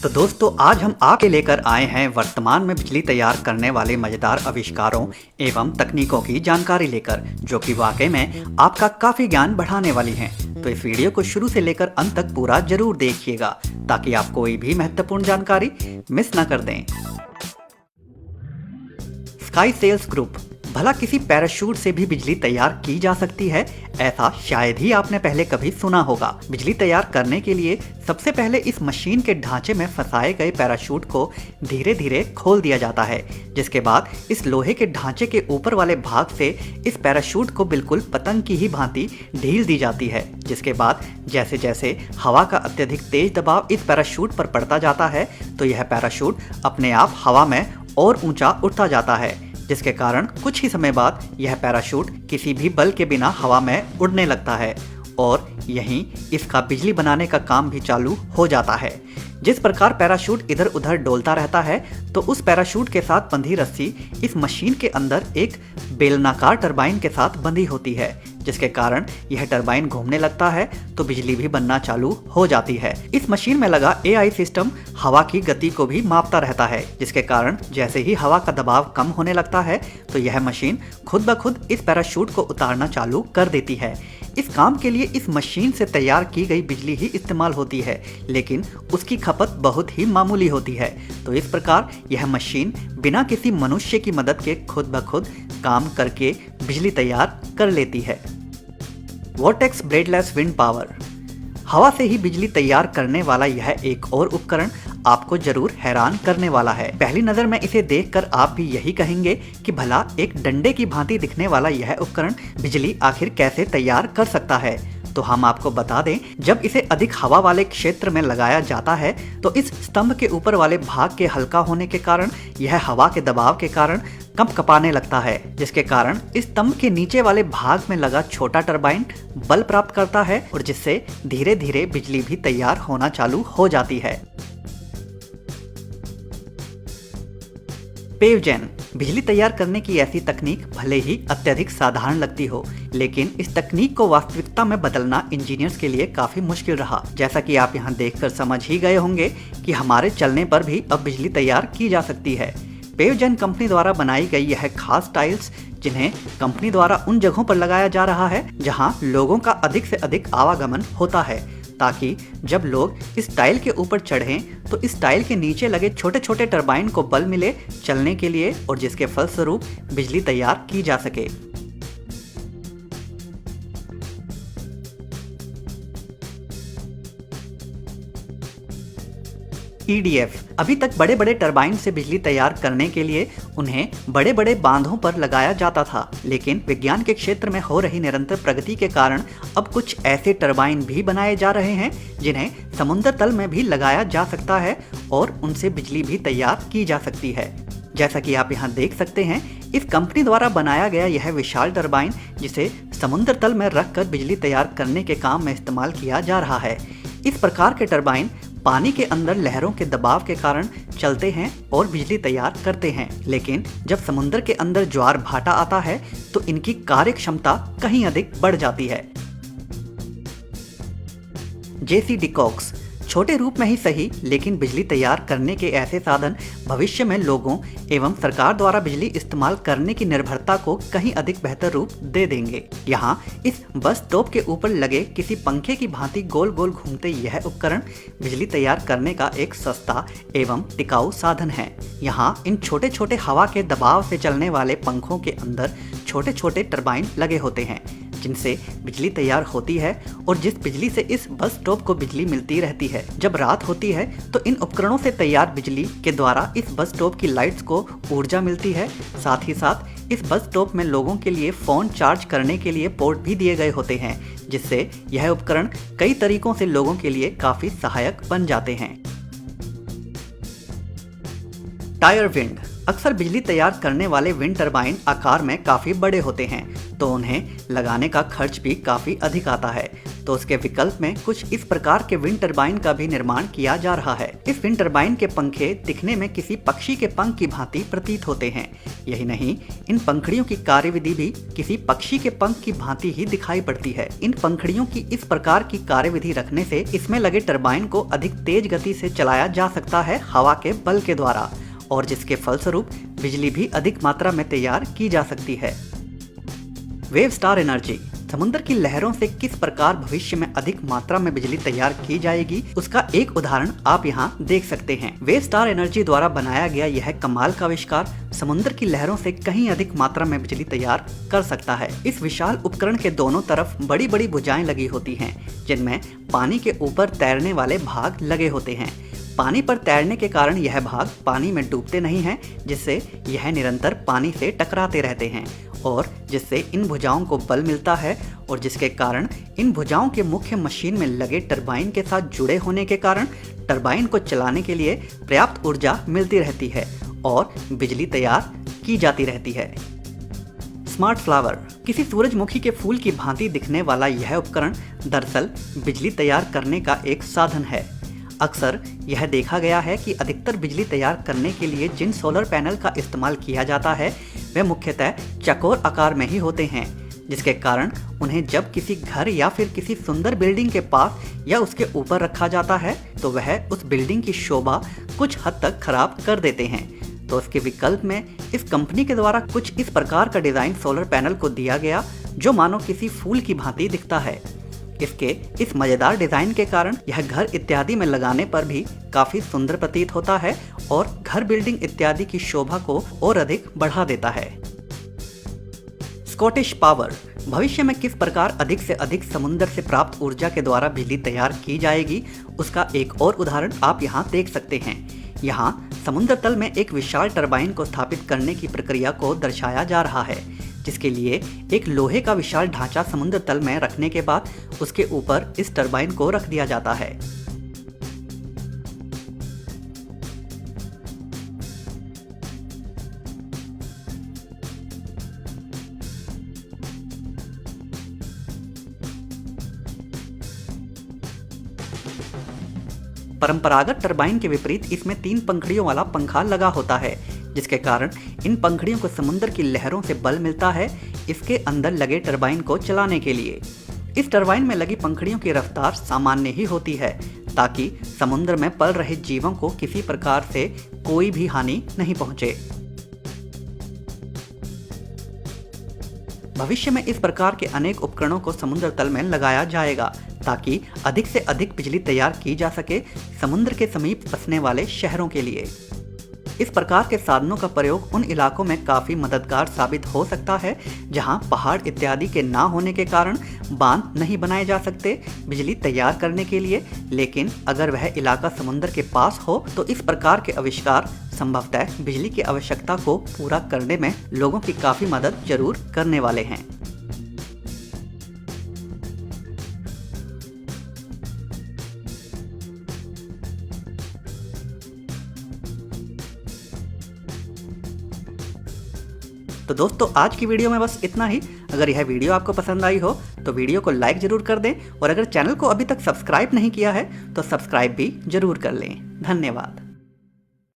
तो दोस्तों आज हम आपके लेकर आए हैं वर्तमान में बिजली तैयार करने वाले मजेदार आविष्कारों एवं तकनीकों की जानकारी लेकर, जो कि वाकई में आपका काफी ज्ञान बढ़ाने वाली हैं। तो इस वीडियो को शुरू से लेकर अंत तक पूरा जरूर देखिएगा ताकि आप कोई भी महत्वपूर्ण जानकारी मिस न कर दें। स्काई सेल्स ग्रुप, भला किसी पैराशूट से भी बिजली तैयार की जा सकती है? ऐसा शायद ही आपने पहले कभी सुना होगा। बिजली तैयार करने के लिए सबसे पहले इस मशीन के ढांचे में फंसाए गए पैराशूट को धीरे धीरे खोल दिया जाता है, जिसके बाद इस लोहे के ढांचे के ऊपर वाले भाग से इस पैराशूट को बिल्कुल पतंग की ही भांति ढील दी जाती है। जिसके बाद जैसे जैसे हवा का अत्यधिक तेज दबाव इस पैराशूट पर पड़ता जाता है तो यह पैराशूट अपने आप हवा में और ऊंचा उठता जाता है, जिसके कारण कुछ ही समय बाद यह पैराशूट किसी भी बल के बिना हवा में उड़ने लगता है और यहीं इसका बिजली बनाने का काम भी चालू हो जाता है। जिस प्रकार पैराशूट इधर उधर डोलता रहता है तो उस पैराशूट के साथ बंधी रस्सी इस मशीन के अंदर एक बेलनाकार टरबाइन के साथ बंधी होती है, जिसके कारण यह टरबाइन घूमने लगता है तो बिजली भी बनना चालू हो जाती है। इस मशीन में लगा AI सिस्टम हवा की गति को भी मापता रहता है, जिसके कारण जैसे ही हवा का दबाव कम होने लगता है तो यह मशीन खुद ब खुद इस पैराशूट को उतारना चालू कर देती है। इस काम के लिए इस मशीन से तैयार की गई बिजली ही इस्तेमाल होती है, लेकिन उसकी खपत बहुत ही मामूली होती है। तो इस प्रकार यह मशीन बिना किसी मनुष्य की मदद के खुद ब खुद काम करके बिजली तैयार कर लेती है। वोर्टेक्स ब्लेडलेस विंड पावर, हवा से ही बिजली तैयार करने वाला यह एक और उपकरण आपको जरूर हैरान करने वाला है। पहली नजर में इसे देखकर आप भी यही कहेंगे कि भला एक डंडे की भांति दिखने वाला यह उपकरण बिजली आखिर कैसे तैयार कर सकता है। तो हम आपको बता दें, जब इसे अधिक हवा वाले क्षेत्र में लगाया जाता है तो इस स्तंभ के ऊपर वाले भाग के हल्का होने के कारण यह हवा के दबाव के कारण कंपकपाने लगता है, जिसके कारण इस स्तंभ के नीचे वाले भाग में लगा छोटा टरबाइन बल प्राप्त करता है और जिससे धीरे धीरे बिजली भी तैयार होना चालू हो जाती है। पेवजेन, बिजली तैयार करने की ऐसी तकनीक भले ही अत्यधिक साधारण लगती हो, लेकिन इस तकनीक को वास्तविकता में बदलना इंजीनियर्स के लिए काफी मुश्किल रहा। जैसा कि आप यहां देखकर समझ ही गए होंगे कि हमारे चलने पर भी अब बिजली तैयार की जा सकती है। पेवजेन कंपनी द्वारा बनाई गई यह खास टाइल्स, जिन्हें कंपनी द्वारा उन जगहों पर लगाया जा रहा है जहां लोगों का अधिक से अधिक आवागमन होता है, ताकि जब लोग इस टाइल के ऊपर चढ़ें तो इस टाइल के नीचे लगे छोटे छोटे टरबाइन को बल मिले चलने के लिए और जिसके फलस्वरूप बिजली तैयार की जा सके। EDF, अभी तक बड़े बड़े टरबाइन से बिजली तैयार करने के लिए उन्हें बड़े बड़े बांधों पर लगाया जाता था, लेकिन विज्ञान के क्षेत्र में हो रही निरंतर प्रगति के कारण अब कुछ ऐसे टरबाइन भी बनाए जा रहे हैं जिन्हें समुद्र तल में भी लगाया जा सकता है और उनसे बिजली भी तैयार की जा सकती है। जैसा कि आप यहाँ देख सकते हैं, इस कंपनी द्वारा बनाया गया यह विशाल टरबाइन जिसे समुद्र तल में रखकर बिजली तैयार करने के काम में इस्तेमाल किया जा रहा है। इस प्रकार के टरबाइन पानी के अंदर लहरों के दबाव के कारण चलते हैं और बिजली तैयार करते हैं, लेकिन जब समुद्र के अंदर ज्वार भाटा आता है तो इनकी कार्य क्षमता कहीं अधिक बढ़ जाती है। JC Decox, छोटे रूप में ही सही लेकिन बिजली तैयार करने के ऐसे साधन भविष्य में लोगों एवं सरकार द्वारा बिजली इस्तेमाल करने की निर्भरता को कहीं अधिक बेहतर रूप दे देंगे। यहाँ इस बस स्टॉप के ऊपर लगे किसी पंखे की भांति गोल गोल घूमते यह उपकरण बिजली तैयार करने का एक सस्ता एवं टिकाऊ साधन है। यहाँ इन छोटे छोटे हवा के दबाव से चलने वाले पंखों के अंदर छोटे छोटे टरबाइन लगे होते हैं जिनसे बिजली तैयार होती है और जिस बिजली से इस बस स्टॉप को बिजली मिलती रहती है। जब रात होती है तो इन उपकरणों से तैयार बिजली के द्वारा इस बस स्टॉप की लाइट्स को ऊर्जा मिलती है। साथ ही साथ इस बस स्टॉप में लोगों के लिए फोन चार्ज करने के लिए पोर्ट भी दिए गए होते हैं, जिससे यह उपकरण कई तरीकों से लोगों के लिए काफी सहायक बन जाते हैं। टायर विंड, अक्सर बिजली तैयार करने वाले विंड टरबाइन आकार में काफी बड़े होते हैं तो उन्हें लगाने का खर्च भी काफी अधिक आता है। तो उसके विकल्प में कुछ इस प्रकार के विंड टरबाइन का भी निर्माण किया जा रहा है। इस विंड टरबाइन के पंखे दिखने में किसी पक्षी के पंख की भांति प्रतीत होते हैं। यही नहीं, इन पंखुड़ियों की कार्यविधि भी किसी पक्षी के पंख की भांति ही दिखाई पड़ती है। इन पंखुड़ियों की इस प्रकार की कार्यविधि रखने से इसमें लगे टरबाइन को अधिक तेज गति से चलाया जा सकता है हवा के बल के द्वारा, और जिसके फलस्वरूप बिजली भी अधिक मात्रा में तैयार की जा सकती है। वेव स्टार एनर्जी, समुद्र की लहरों से किस प्रकार भविष्य में अधिक मात्रा में बिजली तैयार की जाएगी, उसका एक उदाहरण आप यहाँ देख सकते हैं। वेव स्टार एनर्जी द्वारा बनाया गया यह कमाल का आविष्कार समुद्र की लहरों से कहीं अधिक मात्रा में बिजली तैयार कर सकता है। इस विशाल उपकरण के दोनों तरफ बड़ी बड़ी भुजाएं लगी होती हैं, जिनमें पानी के ऊपर तैरने वाले भाग लगे होते हैं। पानी पर तैरने के कारण यह भाग पानी में डूबते नहीं हैं, जिससे यह निरंतर पानी से टकराते रहते हैं, और जिससे इन भुजाओं को बल मिलता है, और जिसके कारण इन भुजाओं के मुख्य मशीन में लगे टरबाइन के साथ जुड़े होने के कारण टरबाइन को चलाने के लिए पर्याप्त ऊर्जा मिलती रहती है और बिजली तैयार की जाती रहती है। स्मार्ट फ्लावर, किसी सूरजमुखी के फूल की भांति दिखने वाला यह उपकरण दरअसल बिजली तैयार करने का एक साधन है। अक्सर यह देखा गया है कि अधिकतर बिजली तैयार करने के लिए जिन सोलर पैनल का इस्तेमाल किया जाता है वे मुख्यतः चौकोर आकार में ही होते हैं, जिसके कारण उन्हें जब किसी घर या फिर किसी सुंदर बिल्डिंग के पास या उसके ऊपर रखा जाता है तो वह उस बिल्डिंग की शोभा कुछ हद तक खराब कर देते हैं। तो उसके विकल्प में इस कंपनी के द्वारा कुछ इस प्रकार का डिजाइन सोलर पैनल को दिया गया जो मानो किसी फूल की भांति दिखता है। इसके इस मजेदार डिजाइन के कारण यह घर इत्यादि में लगाने पर भी काफी सुंदर प्रतीत होता है और घर बिल्डिंग इत्यादि की शोभा को और अधिक बढ़ा देता है। स्कॉटिश पावर, भविष्य में किस प्रकार अधिक से अधिक समुद्र से प्राप्त ऊर्जा के द्वारा बिजली तैयार की जाएगी, उसका एक और उदाहरण आप यहाँ देख सकते हैं। यहाँ समुद्र तल में एक विशाल टरबाइन को स्थापित करने की प्रक्रिया को दर्शाया जा रहा है, जिसके लिए एक लोहे का विशाल ढांचा समुद्र तल में रखने के बाद उसके ऊपर इस टरबाइन को रख दिया जाता है। परंपरागत टरबाइन के विपरीत इसमें 3 पंखुड़ियों वाला पंखा लगा होता है, जिसके कारण इन पंखुड़ियों को समुद्र की लहरों से बल मिलता है इसके अंदर लगे टरबाइन को चलाने के लिए। इस टरबाइन में लगी पंखुड़ियों की रफ्तार सामान्य ही होती है ताकि समुद्र में पल रहे जीवों को किसी प्रकार से कोई भी हानि नहीं पहुंचे। भविष्य में इस प्रकार के अनेक उपकरणों को समुद्र तल में लगाया जाएगा ताकि अधिक से अधिक बिजली तैयार की जा सके समुद्र के समीप बसने वाले शहरों के लिए। इस प्रकार के साधनों का प्रयोग उन इलाकों में काफी मददगार साबित हो सकता है जहां पहाड़ इत्यादि के ना होने के कारण बांध नहीं बनाए जा सकते बिजली तैयार करने के लिए, लेकिन अगर वह इलाका समुद्र के पास हो तो इस प्रकार के आविष्कार संभवतः बिजली की आवश्यकता को पूरा करने में लोगों की काफी मदद जरूर करने वाले हैं। तो दोस्तों आज की वीडियो में बस इतना ही। अगर यह वीडियो आपको पसंद आई हो तो वीडियो को लाइक जरूर कर दें और अगर चैनल को अभी तक सब्सक्राइब नहीं किया है तो सब्सक्राइब भी जरूर कर लें। धन्यवाद।